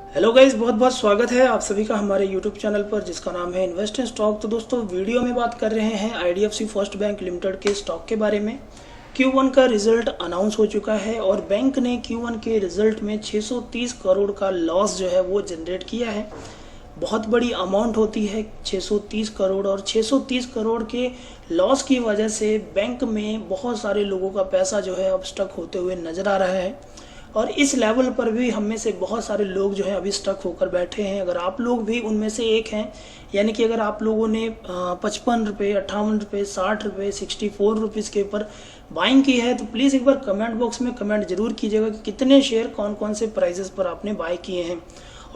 Hello guys, बहुत बहुत स्वागत है आप सभी का हमारे यूट्यूब चैनल पर जिसका नाम है इन्वेस्ट इन स्टॉक। तो दोस्तों, वीडियो में बात कर रहे हैं आईडीएफसी फर्स्ट बैंक लिमिटेड के स्टॉक के बारे में। Q1 का रिजल्ट अनाउंस हो चुका है और बैंक ने Q1 के रिजल्ट में 630 करोड़ का लॉस जो है वो जनरेट किया है। बहुत बड़ी अमाउंट होती है 630 करोड़, और 630 करोड़ के लॉस की वजह से बैंक में बहुत सारे लोगों का पैसा जो है अब स्टक होते हुए नज़र आ रहा है। और इस लेवल पर भी हम में से बहुत सारे लोग जो है अभी स्टक होकर बैठे हैं। अगर आप लोग भी उनमें से एक हैं, यानी कि अगर आप लोगों ने 55 रुपये, 58 रुपये, 60 रुपये, 64 रुपीज़ के ऊपर बाइंग की है, तो प्लीज़ एक बार कमेंट बॉक्स में कमेंट जरूर कीजिएगा कि कितने शेयर कौन कौन से प्राइजेस पर आपने बाय किए हैं।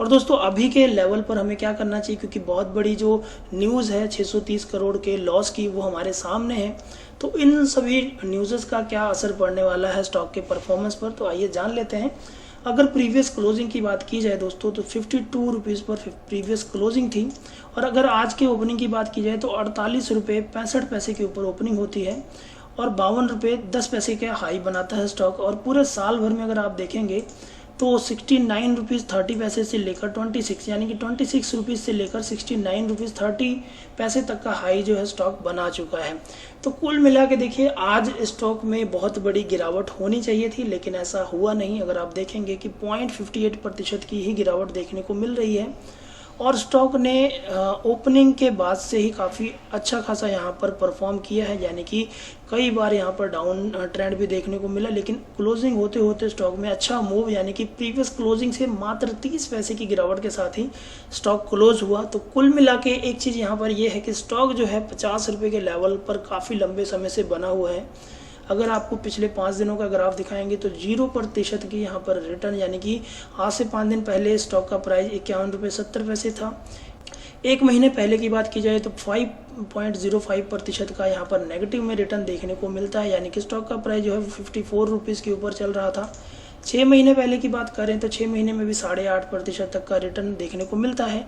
और दोस्तों, अभी के लेवल पर हमें क्या करना चाहिए, क्योंकि बहुत बड़ी जो न्यूज़ है 630 करोड़ के लॉस की वो हमारे सामने है। तो इन सभी न्यूज़ का क्या असर पड़ने वाला है स्टॉक के परफॉर्मेंस पर, तो आइए जान लेते हैं। अगर प्रीवियस क्लोजिंग की बात की जाए दोस्तों, तो 52 रुपीज़ पर प्रीवियस क्लोजिंग थी। और अगर आज के ओपनिंग की बात की जाए तो 48 रुपये 65 पैसे के ऊपर ओपनिंग होती है और 52 रुपये 10 पैसे के हाई बनाता है स्टॉक। और पूरे साल भर में अगर आप देखेंगे तो 69 रुपीज़ 30 पैसे से लेकर 26, यानी कि 26 रुपीज़ से लेकर 69 रुपीज़ 30 पैसे तक का हाई जो है स्टॉक बना चुका है। तो कुल मिला के देखिए, आज स्टॉक में बहुत बड़ी गिरावट होनी चाहिए थी, लेकिन ऐसा हुआ नहीं। अगर आप देखेंगे कि 0.58% की ही गिरावट देखने को मिल रही है। और स्टॉक ने ओपनिंग के बाद से ही काफ़ी अच्छा खासा यहाँ पर परफॉर्म किया है, यानी कि कई बार यहाँ पर डाउन ट्रेंड भी देखने को मिला, लेकिन क्लोजिंग होते होते स्टॉक में अच्छा मूव, यानी कि प्रीवियस क्लोजिंग से मात्र 30 पैसे की गिरावट के साथ ही स्टॉक क्लोज हुआ। तो कुल मिला के एक चीज़ यहाँ पर यह है कि स्टॉक जो है 50 रुपये के लेवल पर काफ़ी लंबे समय से बना हुआ है। अगर आपको पिछले 5 दिनों का ग्राफ दिखाएंगे तो 0% की यहाँ पर रिटर्न, यानी कि आज से 5 दिन पहले स्टॉक का प्राइस 51 रुपये 70 पैसे था। एक महीने पहले की बात की जाए तो 5.05% का यहाँ पर नेगेटिव में रिटर्न देखने को मिलता है, यानी कि स्टॉक का प्राइस जो है 54 रुपीज़ के ऊपर चल रहा था। 6 महीने पहले की बात करें तो 6 महीने में भी 8.5% तक का रिटर्न देखने को मिलता है।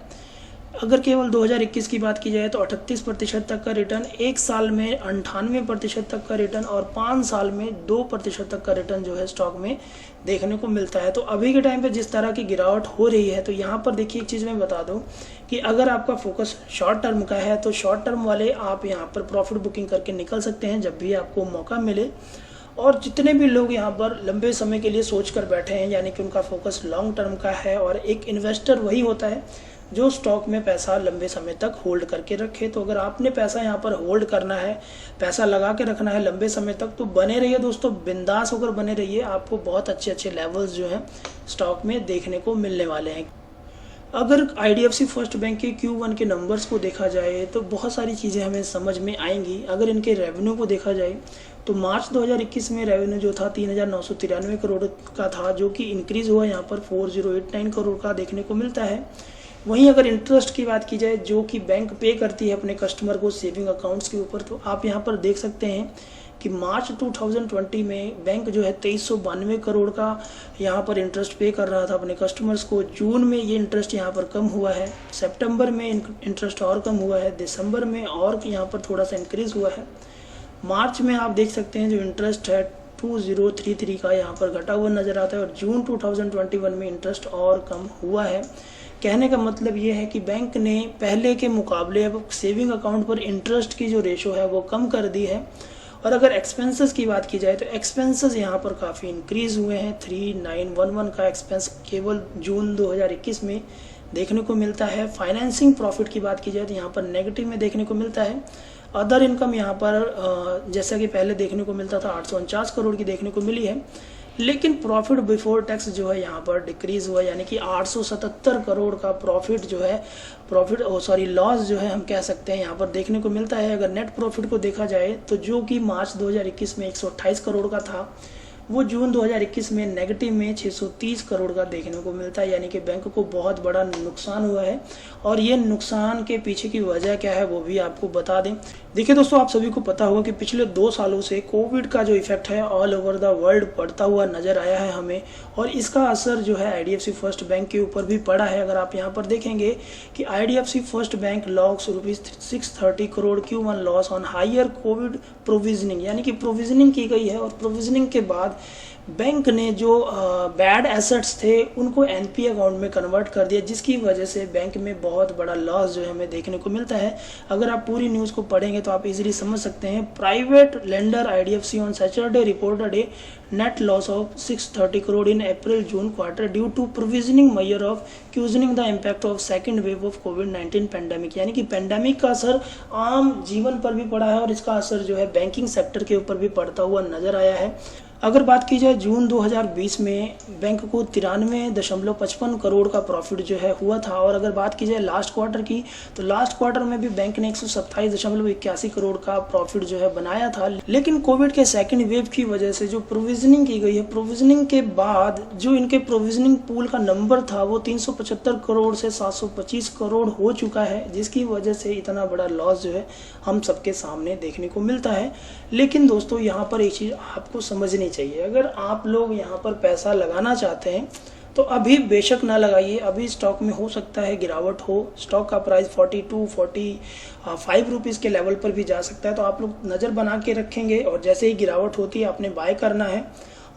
अगर केवल 2021 की बात की जाए तो 38% तक का रिटर्न, एक साल में 98% तक का रिटर्न और 5 साल में 2% तक का रिटर्न जो है स्टॉक में देखने को मिलता है। तो अभी के टाइम पे जिस तरह की गिरावट हो रही है, तो यहाँ पर देखिए एक चीज़ मैं बता दूँ कि अगर आपका फोकस शॉर्ट टर्म का है तो शॉर्ट टर्म वाले आप यहाँ पर प्रॉफिट बुकिंग करके निकल सकते हैं जब भी आपको मौका मिले। और जितने भी लोग यहाँ पर लंबे समय के लिए सोच कर बैठे हैं, यानी कि उनका फोकस लॉन्ग टर्म का है, और एक इन्वेस्टर वही होता है जो स्टॉक में पैसा लंबे समय तक होल्ड करके रखे। तो अगर आपने पैसा यहाँ पर होल्ड करना है, पैसा लगा के रखना है लंबे समय तक, तो बने रहिए दोस्तों, बिंदास होकर बने रहिए। आपको बहुत अच्छे अच्छे लेवल्स जो हैं स्टॉक में देखने को मिलने वाले हैं। अगर आईडीएफसी फर्स्ट बैंक के Q1 के नंबर्स को देखा जाए तो बहुत सारी चीज़ें हमें समझ में आएंगी। अगर इनके रेवेन्यू को देखा जाए तो मार्च 2021 में रेवेन्यू जो था 3,993 करोड़ का था, जो कि इंक्रीज़ हुआ यहाँ पर 4,089 करोड़ का देखने को मिलता है। वहीं अगर इंटरेस्ट की बात की जाए जो कि बैंक पे करती है अपने कस्टमर को सेविंग अकाउंट्स के ऊपर, तो आप यहाँ पर देख सकते हैं कि मार्च 2020 में बैंक जो है 2392 करोड़ का यहाँ पर इंटरेस्ट पे कर रहा था अपने कस्टमर्स को। जून में ये इंटरेस्ट यहाँ पर कम हुआ है, सितंबर में इंटरेस्ट और कम हुआ है, दिसंबर में और यहाँ पर थोड़ा सा इंक्रीज़ हुआ है। मार्च में आप देख सकते हैं जो इंटरेस्ट है 2033 का यहाँ पर घटा हुआ नज़र आता है, और जून 2021 में इंटरेस्ट और कम हुआ है। कहने का मतलब ये है कि बैंक ने पहले के मुकाबले अब सेविंग अकाउंट पर इंटरेस्ट की जो रेशो है वो कम कर दी है। और अगर एक्सपेंसेस की बात की जाए तो एक्सपेंसेस यहाँ पर काफ़ी इंक्रीज़ हुए हैं। 3911 का एक्सपेंस केवल जून 2021 में देखने को मिलता है। फाइनेंसिंग प्रॉफिट की बात की जाए तो यहाँ पर नेगेटिव में देखने को मिलता है। अदर इनकम यहाँ पर जैसा कि पहले देखने को मिलता था 849 करोड़ की देखने को मिली है, लेकिन प्रॉफिट बिफोर टैक्स जो है यहाँ पर डिक्रीज़ हुआ, यानी कि 877 करोड़ का प्रॉफिट जो है लॉस जो है हम कह सकते हैं यहाँ पर देखने को मिलता है। अगर नेट प्रॉफिट को देखा जाए तो जो कि मार्च 2021 में 128 करोड़ का था, वो जून 2021 में नेगेटिव में 630 करोड़ का देखने को मिलता है, यानी कि बैंक को बहुत बड़ा नुकसान हुआ है। और ये नुकसान के पीछे की वजह क्या है वो भी आपको बता दें। देखिए दोस्तों, आप सभी को पता होगा कि पिछले 2 सालों से कोविड का जो इफेक्ट है ऑल ओवर द वर्ल्ड पड़ता हुआ नजर आया है हमें, और इसका असर जो है आईडीएफसी फर्स्ट बैंक के ऊपर भी पड़ा है। अगर आप यहाँ पर देखेंगे कि IDFC first bank locks ₹630 crore Q1 loss on higher COVID provisioning, यानी कि प्रोविजनिंग की गई है और प्रोविजनिंग के बाद बैंक ने जो बैड एसेट्स थे उनको एनपीए अकाउंट में कन्वर्ट कर दिया, जिसकी वजह से बैंक में बहुत बड़ा लॉस जो है हमें देखने को मिलता है। अगर आप पूरी न्यूज़ को पढ़ेंगे तो आप इजीली समझ सकते हैं। Private lender IDFC on Saturday reported A net loss of 630 crore in April-June quarter due to provisioning measure of cushioning the impact of second wave of COVID-19 pandemic. यानी कि पैंडेमिक का असर आम जीवन पर भी पड़ा है और इसका असर जो है बैंकिंग सेक्टर के ऊपर भी पड़ता हुआ नजर आया है। अगर बात की जाए जून 2020 में बैंक को 93.55 करोड़ का प्रॉफिट जो है हुआ था, और अगर बात की जाए लास्ट क्वार्टर की तो लास्ट क्वार्टर में भी बैंक ने 127.81 करोड़ का प्रॉफिट जो है बनाया था। लेकिन कोविड के सेकंड वेव की वजह से जो प्रोविजनिंग की गई है, प्रोविजनिंग के बाद जो इनके प्रोविजनिंग पूल का नंबर था वो 375 करोड़ से 725 करोड़ हो चुका है, जिसकी वजह से इतना बड़ा लॉस जो है हम सबके सामने देखने को मिलता है। लेकिन दोस्तों यहाँ पर एक चीज़ आपको समझनी चाहिए, अगर आप लोग यहाँ पर पैसा लगाना चाहते हैं तो अभी बेशक ना लगाइए। अभी स्टॉक में हो सकता है गिरावट हो, स्टॉक का प्राइस 42-45 रुपीज़ के लेवल पर भी जा सकता है, तो आप लोग नज़र बना के रखेंगे और जैसे ही गिरावट होती है आपने बाय करना है।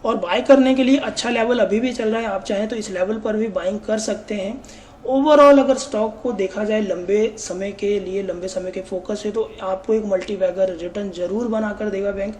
और बाय करने के लिए अच्छा लेवल अभी भी चल रहा है, आप चाहें तो इस लेवल पर भी बाइंग कर सकते हैं। ओवरऑल अगर स्टॉक को देखा जाए लंबे समय के लिए, लंबे समय के फोकस है, तो आपको एक मल्टीबैगर रिटर्न जरूर बनाकर देगा बैंक।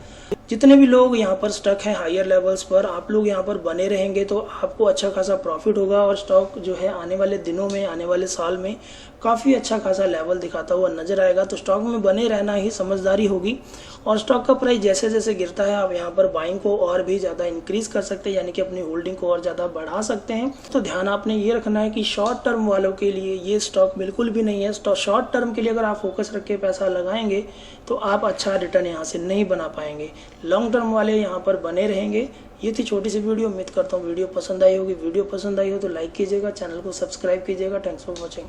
जितने भी लोग यहाँ पर स्टक हैं हायर लेवल्स पर, आप लोग यहाँ पर बने रहेंगे तो आपको अच्छा खासा प्रॉफिट होगा और स्टॉक जो है आने वाले दिनों में, आने वाले साल में काफ़ी अच्छा खासा लेवल दिखाता हुआ नजर आएगा। तो स्टॉक में बने रहना ही समझदारी होगी और स्टॉक का प्राइस जैसे जैसे गिरता है आप यहाँ पर बाइंग को और भी ज़्यादा इंक्रीज कर सकते हैं, यानी कि अपनी होल्डिंग को और ज़्यादा बढ़ा सकते हैं। तो ध्यान आपने ये रखना है कि शॉर्ट टर्म वालों के लिए ये स्टॉक बिल्कुल भी नहीं है। शॉर्ट टर्म के लिए अगर आप फोकस रख के पैसा लगाएंगे तो आप अच्छा रिटर्न यहाँ से नहीं बना पाएंगे। लॉन्ग टर्म वाले यहाँ पर बने रहेंगे। ये थी छोटी सी वीडियो, उम्मीद करता हूँ वीडियो पसंद आई होगी। वीडियो पसंद आई हो तो लाइक कीजिएगा, चैनल को सब्सक्राइब कीजिएगा। Thanks for watching.